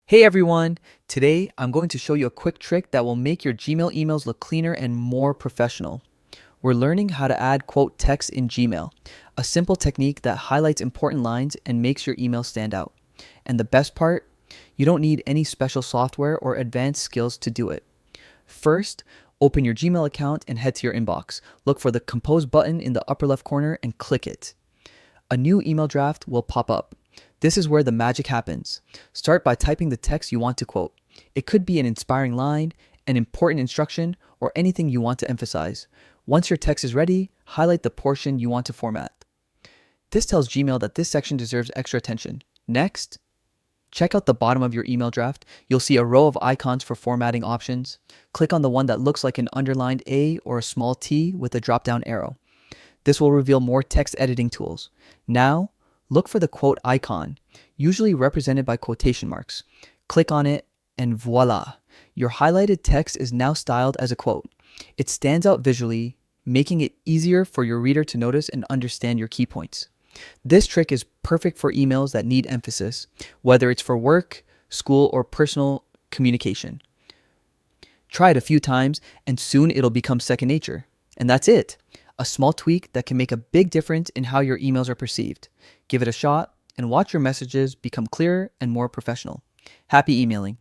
Hey everyone! Today I'm going to show you a quick trick that will make your Gmail emails look cleaner and more professional. We're learning how to add quote text in Gmail, a simple technique that highlights important lines and makes your email stand out. And the best part, you don't need any special software or advanced skills to do it. First, open your Gmail account and head to your inbox. Look for the Compose button in the upper left corner and click it. A new email draft will pop up. This is where the magic happens. Start by typing the text you want to quote. It could be an inspiring line, an important instruction, or anything you want to emphasize. Once your text is ready, highlight the portion you want to format. This tells Gmail that this section deserves extra attention. Next, check out the bottom of your email draft. You'll see a row of icons for formatting options. Click on the one that looks like an underlined A or a small T with a drop-down arrow. This will reveal more text editing tools. Now, look for the quote icon, usually represented by quotation marks. Click on it and voila! Your highlighted text is now styled as a quote. It stands out visually, making it easier for your reader to notice and understand your key points. This trick is perfect for emails that need emphasis, whether it's for work, school, or personal communication. Try it a few times and soon it'll become second nature. And that's it. A small tweak that can make a big difference in how your emails are perceived. Give it a shot and watch your messages become clearer and more professional. Happy emailing.